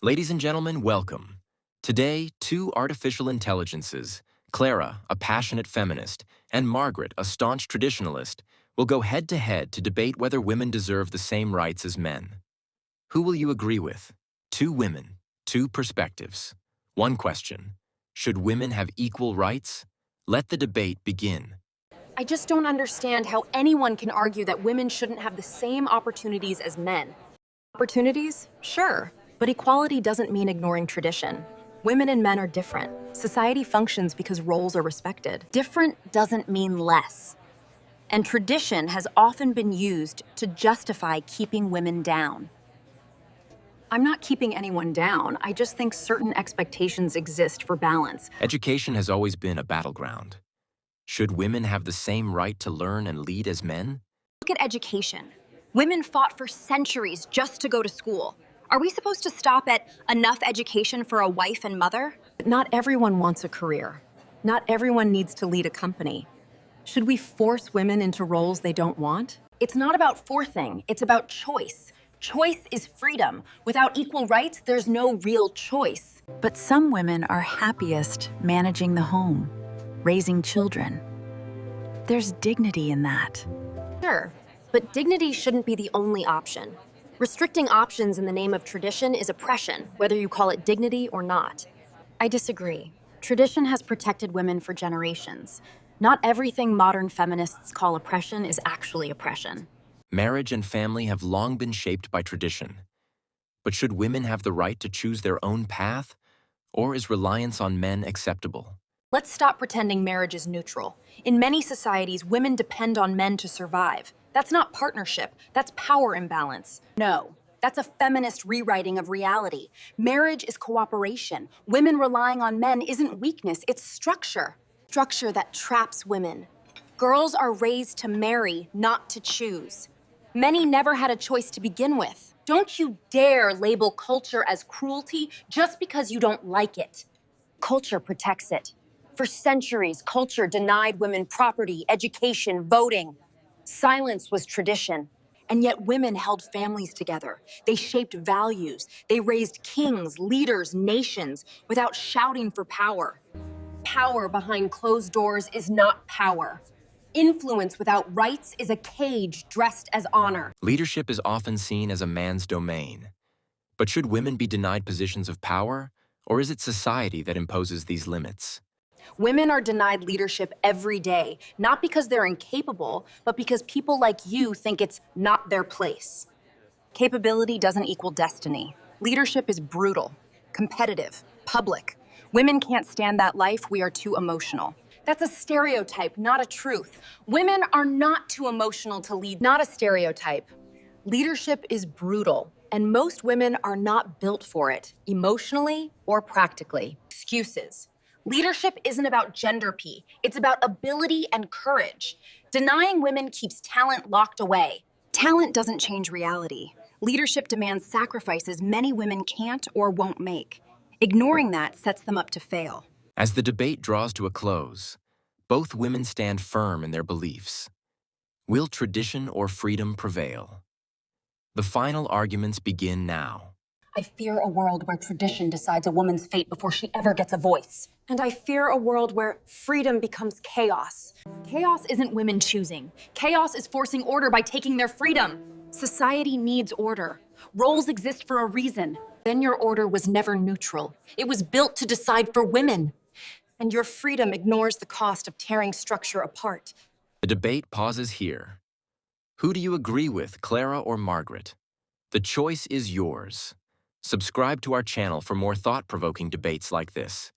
Ladies and gentlemen, welcome. Today, two artificial intelligences, Clara, a passionate feminist, and Margaret, a staunch traditionalist, will go head-to-head to debate whether women deserve the same rights as men. Who will you agree with? Two women, two perspectives. One question: should women have equal rights? Let the debate begin. I just don't understand how anyone can argue that women shouldn't have the same opportunities as men. Opportunities? Sure. But equality doesn't mean ignoring tradition. Women and men are different. Society functions because roles are respected. Different doesn't mean less. And tradition has often been used to justify keeping women down. I'm not keeping anyone down. I just think certain expectations exist for balance. Education has always been a battleground. Should women have the same right to learn and lead as men? Look at education. Women fought for centuries just to go to school. Are we supposed to stop at enough education for a wife and mother? Not everyone wants a career. Not everyone needs to lead a company. Should we force women into roles they don't want? It's not about forcing, it's about choice. Choice is freedom. Without equal rights, there's no real choice. But some women are happiest managing the home, raising children. There's dignity in that. Sure, but dignity shouldn't be the only option. Restricting options in the name of tradition is oppression, whether you call it dignity or not. I disagree. Tradition has protected women for generations. Not everything modern feminists call oppression is actually oppression. Marriage and family have long been shaped by tradition. But should women have the right to choose their own path? Or is reliance on men acceptable? Let's stop pretending marriage is neutral. In many societies, women depend on men to survive. That's not partnership, that's power imbalance. No, that's a feminist rewriting of reality. Marriage is cooperation. Women relying on men isn't weakness, it's structure. Structure that traps women. Girls are raised to marry, not to choose. Many never had a choice to begin with. Don't you dare label culture as cruelty just because you don't like it. Culture protects it. For centuries, culture denied women property, education, voting. Silence was tradition, and yet women held families together. They shaped values. They raised kings, leaders, nations without shouting for power. Power behind closed doors is not power. Influence without rights is a cage dressed as honor. Leadership is often seen as a man's domain. But should women be denied positions of power, or is it society that imposes these limits? Women are denied leadership every day, not because they're incapable, but because people like you think it's not their place. Capability doesn't equal destiny. Leadership is brutal, competitive, public. Women can't stand that life. We are too emotional. That's a stereotype, not a truth. Women are not too emotional to lead, not a stereotype. Leadership is brutal, and most women are not built for it, emotionally or practically. Excuses. Leadership isn't about gender pee. It's about ability and courage. Denying women keeps talent locked away. Talent doesn't change reality. Leadership demands sacrifices many women can't or won't make. Ignoring that sets them up to fail. As the debate draws to a close, both women stand firm in their beliefs. Will tradition or freedom prevail? The final arguments begin now. I fear a world where tradition decides a woman's fate before she ever gets a voice. And I fear a world where freedom becomes chaos. Chaos isn't women choosing. Chaos is forcing order by taking their freedom. Society needs order. Roles exist for a reason. Then your order was never neutral. It was built to decide for women. And your freedom ignores the cost of tearing structure apart. The debate pauses here. Who do you agree with, Clara or Margaret? The choice is yours. Subscribe to our channel for more thought-provoking debates like this.